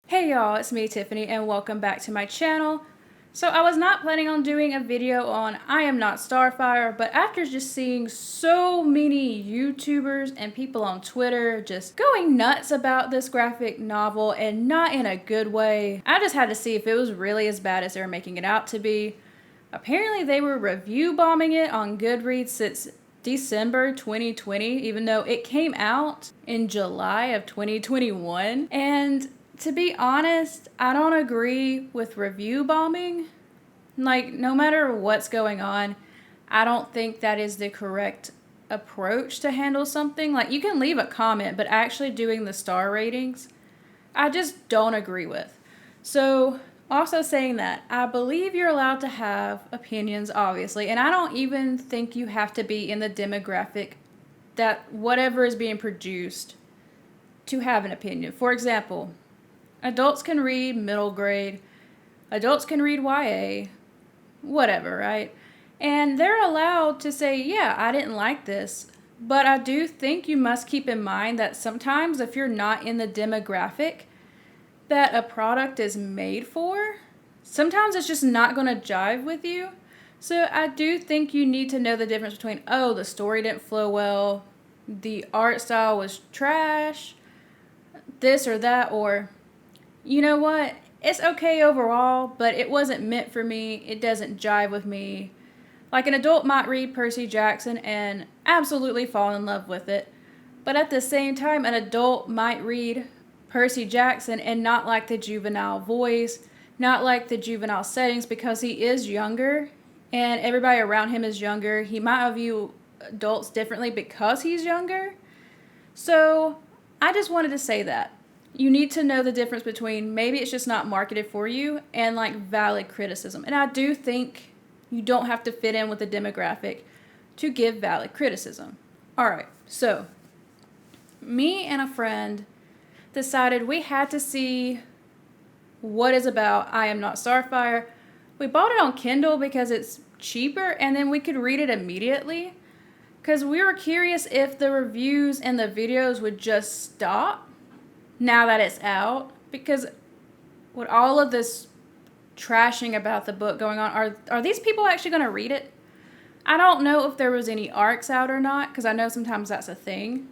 Hey y'all, it's me Tiffany and welcome back to my channel. So I was not planning on doing a video on I Am Not Starfire, but after just seeing so many YouTubers and people on Twitter just going nuts about this graphic novel and not in a good way, I just had to see if it was really as bad as they were making it out to be. Apparently they were review bombing it on Goodreads since December 2020, even though it came out in July of 2021. And to be honest, I don't agree with review bombing. Like, no matter what's going on, I don't think that is the correct approach to handle something. Like, you can leave a comment, but actually doing the star ratings, I just don't agree with. So, also saying that, I believe you're allowed to have opinions, obviously, and I don't even think you have to be in the demographic that whatever is being produced to have an opinion. For example, adults can read middle grade, adults can read YA, whatever, right? And they're allowed to say, yeah, I didn't like this. But I do think you must keep in mind that sometimes if you're not in the demographic that a product is made for, sometimes it's just not going to jive with you. So I do think you need to know the difference between, oh, the story didn't flow well, the art style was trash, this or that, or you know what? It's okay overall, but it wasn't meant for me. It doesn't jive with me. Like, an adult might read Percy Jackson and absolutely fall in love with it. But at the same time, an adult might read Percy Jackson and not like the juvenile voice, not like the juvenile settings because he is younger and everybody around him is younger. He might view adults differently because he's younger. So I just wanted to say that. You need to know the difference between maybe it's just not marketed for you and like valid criticism. And I do think you don't have to fit in with the demographic to give valid criticism. All right, so me and a friend decided we had to see what is about I Am Not Starfire. We bought it on Kindle because it's cheaper and then we could read it immediately because we were curious if the reviews and the videos would just stop now that it's out, because with all of this trashing about the book going on, are these people actually going to read it? I don't know if there was any arcs out or not, because I know sometimes that's a thing.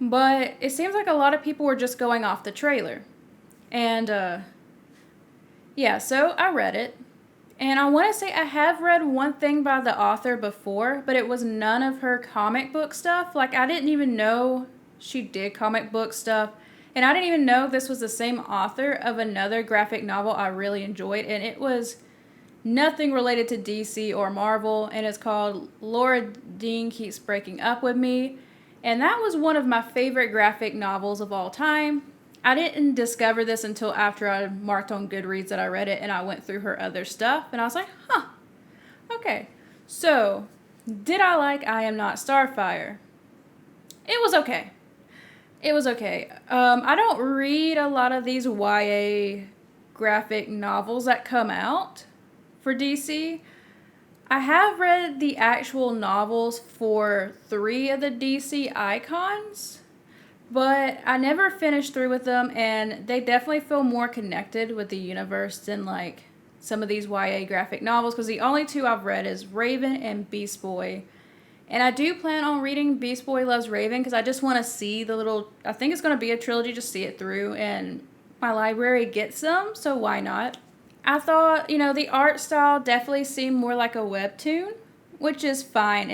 But it seems like a lot of people were just going off the trailer. And, yeah, so I read it. And I want to say I have read one thing by the author before, but it was none of her comic book stuff. Like, I didn't even know she did comic book stuff. And I didn't even know this was the same author of another graphic novel I really enjoyed. And it was nothing related to DC or Marvel. And it's called Laura Dean Keeps Breaking Up With Me. And that was one of my favorite graphic novels of all time. I didn't discover this until after I marked on Goodreads that I read it. And I went through her other stuff. And I was like, huh, okay. So, did I like I Am Not Starfire? It was okay. It was okay. I don't read a lot of these YA graphic novels that come out for DC. I have read the actual novels for 3 of the DC icons, but I never finished through with them, and they definitely feel more connected with the universe than like some of these YA graphic novels, because the only 2 I've read is Raven and Beast Boy. And I do plan on reading Beast Boy Loves Raven because I just want to see I think it's going to be a trilogy, just see it through. And my library gets them, so why not? I thought, the art style definitely seemed more like a webtoon, which is fine.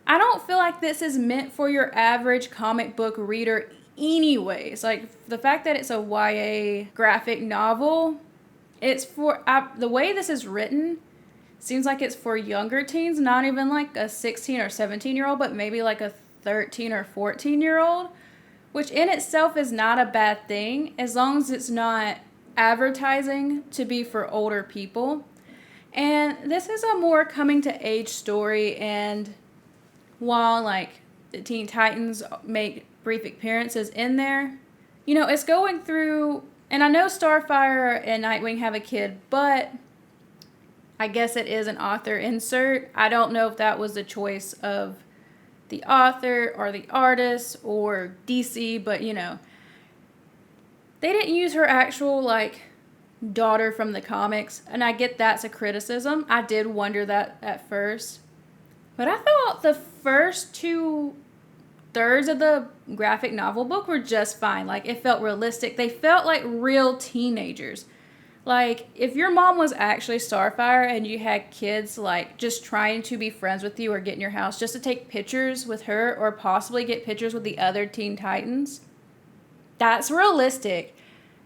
I don't feel like this is meant for your average comic book reader anyways. Like, the fact that it's a YA graphic novel, the way this is written, seems like it's for younger teens, not even like a 16 or 17-year-old, but maybe like a 13 or 14-year-old, which in itself is not a bad thing as long as it's not advertising to be for older people. And this is a more coming to age story, and while like the Teen Titans make brief appearances in there, it's going through, and I know Starfire and Nightwing have a kid, but I guess it is an author insert. I don't know if that was the choice of the author or the artist or DC, but they didn't use her actual, like, daughter from the comics, and I get that's a criticism. I did wonder that at first. But I thought the first 2/3 of the graphic novel book were just fine. Like, it felt realistic. They felt like real teenagers. Like, if your mom was actually Starfire and you had kids, like, just trying to be friends with you or get in your house just to take pictures with her or possibly get pictures with the other Teen Titans, that's realistic.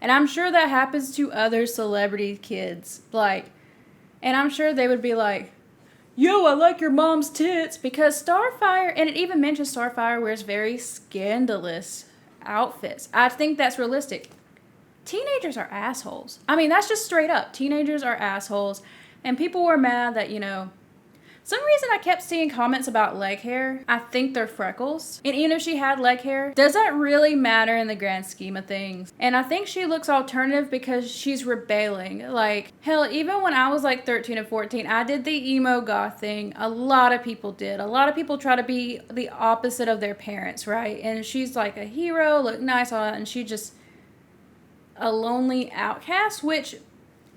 And I'm sure that happens to other celebrity kids. Like, and I'm sure they would be like, yo, I like your mom's tits. Because Starfire, and it even mentions Starfire wears very scandalous outfits. I think that's realistic. Teenagers are assholes. I mean, that's just straight up. Teenagers are assholes. And people were mad that, some reason I kept seeing comments about leg hair. I think they're freckles. And even if she had leg hair, does that really matter in the grand scheme of things? And I think she looks alternative because she's rebelling. Like, hell, even when I was like 13 and 14, I did the emo goth thing. A lot of people did. A lot of people try to be the opposite of their parents, right? And she's like a hero, look nice, all that, and she just a lonely outcast, which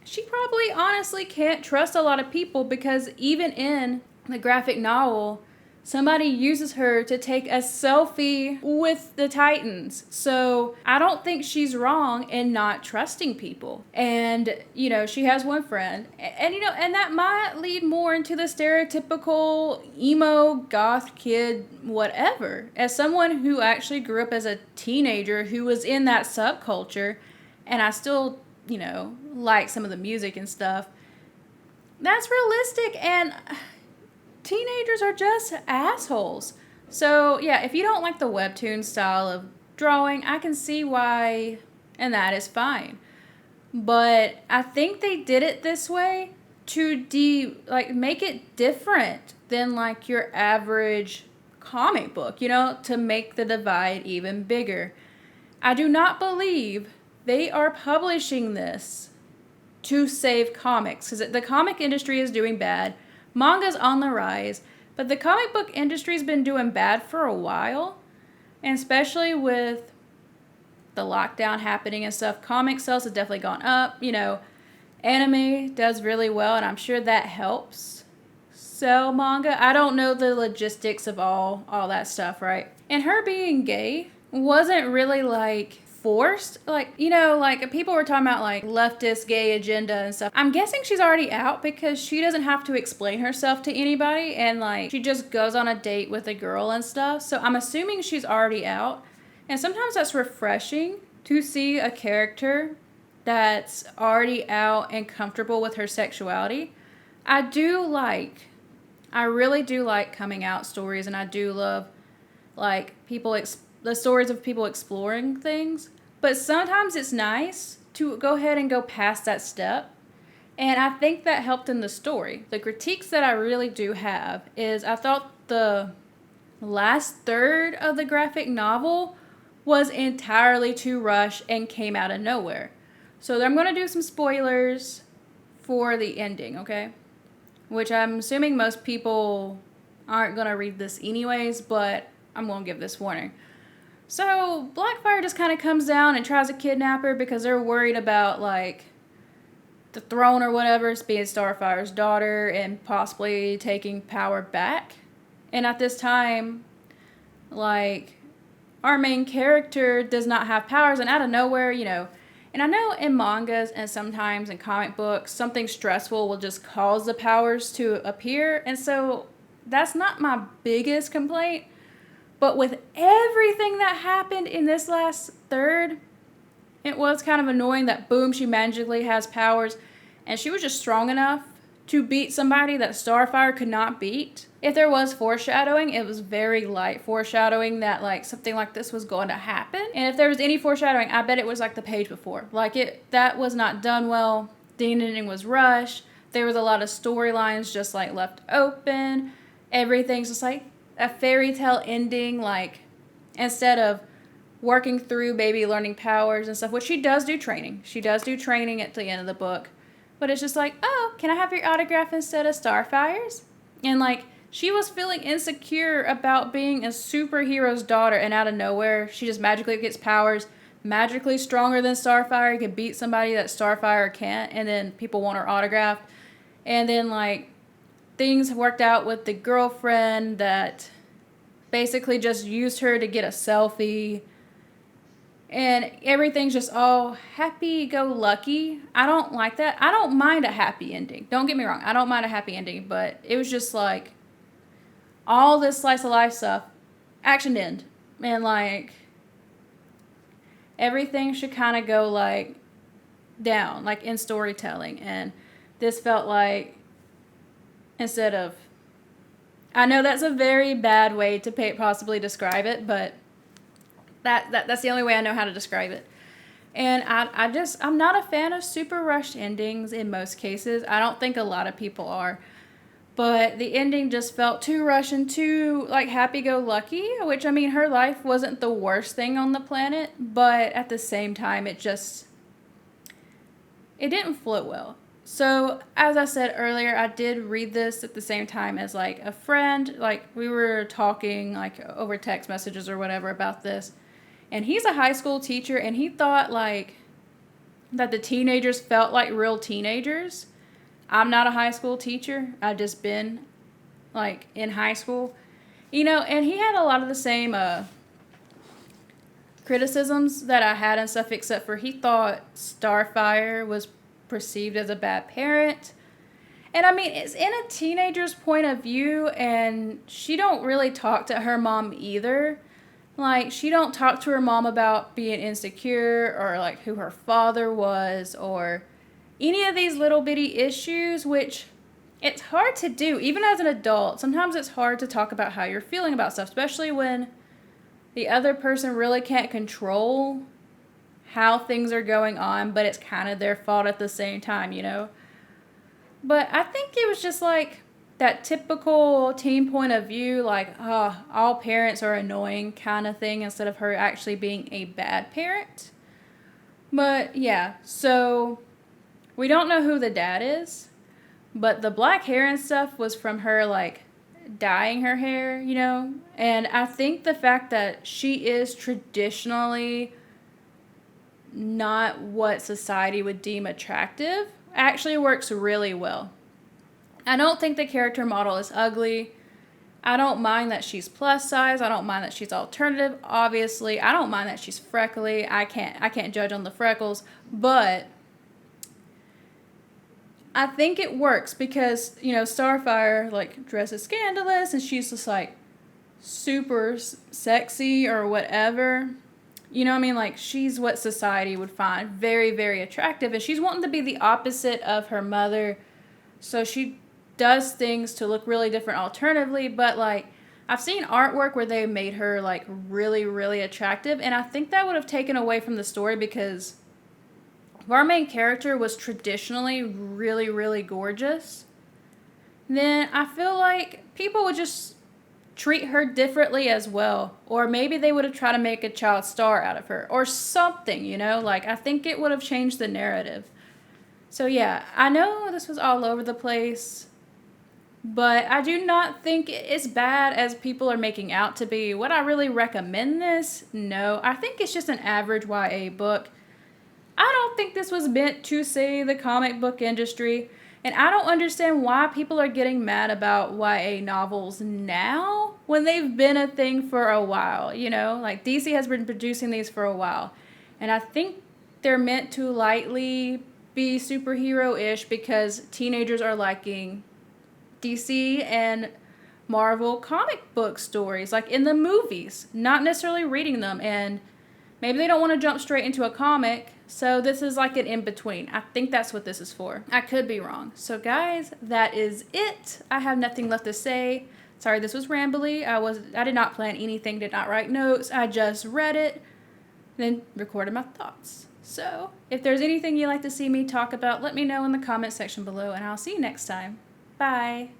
she probably honestly can't trust a lot of people, because even in the graphic novel, somebody uses her to take a selfie with the Titans. So I don't think she's wrong in not trusting people. And, she has one friend. And that might lead more into the stereotypical emo, goth kid, whatever. As someone who actually grew up as a teenager who was in that subculture, and I still, like some of the music and stuff, that's realistic, and teenagers are just assholes. So, yeah, if you don't like the webtoon style of drawing, I can see why, and that is fine. But I think they did it this way to make it different than, like, your average comic book, to make the divide even bigger. I do not believe they are publishing this to save comics, because the comic industry is doing bad. Manga's on the rise, but the comic book industry's been doing bad for a while, and especially with the lockdown happening and stuff, comic sales have definitely gone up. Anime does really well, and I'm sure that helps sell manga. I don't know the logistics of all that stuff, right? And her being gay wasn't really, like, forced. Like, people were talking about, like, leftist gay agenda and stuff. I'm guessing she's already out, because she doesn't have to explain herself to anybody, and, like, she just goes on a date with a girl and stuff. So I'm assuming she's already out. And sometimes that's refreshing to see a character that's already out and comfortable with her sexuality. I really do like coming out stories, and I do love, like, the stories of people exploring things. But sometimes it's nice to go ahead and go past that step. And I think that helped in the story. The critiques that I really do have is I thought the last third of the graphic novel was entirely too rushed and came out of nowhere. So I'm going to do some spoilers for the ending, okay? Which I'm assuming most people aren't going to read this anyways, but I'm going to give this warning. So Blackfire just kind of comes down and tries to kidnap her because they're worried about, like, the throne or whatever, being Starfire's daughter and possibly taking power back. And at this time, like, our main character does not have powers, and out of nowhere, and I know in mangas and sometimes in comic books, something stressful will just cause the powers to appear, and so that's not my biggest complaint. But with everything that happened in this last third, it was kind of annoying that, boom, she magically has powers, and she was just strong enough to beat somebody that Starfire could not beat. If there was foreshadowing, it was very light foreshadowing that, like, something like this was going to happen. And if there was any foreshadowing, I bet it was like the page before. Like, that was not done well. The ending was rushed. There was a lot of storylines just, like, left open. Everything's just like a fairy tale ending, like, instead of working through baby learning powers and stuff, which she does do training. She does do training at the end of the book. But it's just like, oh, can I have your autograph instead of Starfire's? And, like, she was feeling insecure about being a superhero's daughter, and out of nowhere, she just magically gets powers, magically stronger than Starfire. He could beat somebody that Starfire can't, and then people want her autograph. And then, like, things worked out with the girlfriend that basically just used her to get a selfie. And everything's just all happy-go-lucky. I don't like that. I don't mind a happy ending. Don't get me wrong. I don't mind a happy ending. But it was just like all this slice of life stuff. Action end. And like everything should kind of go like down, like in storytelling. And this felt like instead of, I know that's a very bad way to possibly describe it, but that's the only way I know how to describe it. And I'm not a fan of super rushed endings in most cases. I don't think a lot of people are. But the ending just felt too rushed and too, like, happy-go-lucky, which, I mean, her life wasn't the worst thing on the planet, but at the same time, it didn't flow well. So, as I said earlier, I did read this at the same time as, like, a friend. Like, we were talking, like, over text messages or whatever about this. And he's a high school teacher, and he thought, like, that the teenagers felt like real teenagers. I'm not a high school teacher. I've just been, like, in high school. You know, and he had a lot of the same criticisms that I had and stuff, except for he thought Starfire was perceived as a bad parent. And, I mean, it's in a teenager's point of view, and she don't really talk to her mom either. Like, she don't talk to her mom about being insecure or, like, who her father was or any of these little bitty issues, which it's hard to do. Even as an adult, sometimes it's hard to talk about how you're feeling about stuff, especially when the other person really can't control how things are going on, but it's kind of their fault at the same time, you know? But I think it was just like that typical teen point of view, like, oh, all parents are annoying kind of thing, instead of her actually being a bad parent. But yeah, so we don't know who the dad is, but the black hair and stuff was from her, like, dyeing her hair, you know? And I think the fact that she is traditionally not what society would deem attractive actually works really well. I don't think the character model is ugly. I don't mind that she's plus size. I don't mind that she's alternative. Obviously, I don't mind that she's freckly. I can't judge on the freckles, but I think it works because, you know, Starfire, like, dresses scandalous and she's just, like, super sexy or whatever. You know what I mean? Like, she's what society would find very, very attractive. And she's wanting to be the opposite of her mother. So she does things to look really different alternatively. But, like, I've seen artwork where they made her, like, really, really attractive. And I think that would have taken away from the story because if our main character was traditionally really, really gorgeous, then I feel like people would just treat her differently as well. Or maybe they would have tried to make a child star out of her or something, you know? Like, I think it would have changed the narrative. So yeah, I know this was all over the place, but I do not think it's bad as people are making out to be. Would I really recommend this? No. I think it's just an average YA book. I don't think this was meant to save the comic book industry. And I don't understand why people are getting mad about YA novels now when they've been a thing for a while, you know? Like, DC has been producing these for a while. And I think they're meant to lightly be superhero-ish because teenagers are liking DC and Marvel comic book stories, like in the movies, not necessarily reading them. And maybe they don't want to jump straight into a comic, so this is like an in-between. I think that's what this is for. I could be wrong. So guys, that is it. I have nothing left to say. Sorry, this was rambly. I did not plan anything, did not write notes. I just read it, then recorded my thoughts. So, if there's anything you'd like to see me talk about, let me know in the comment section below, and I'll see you next time. Bye.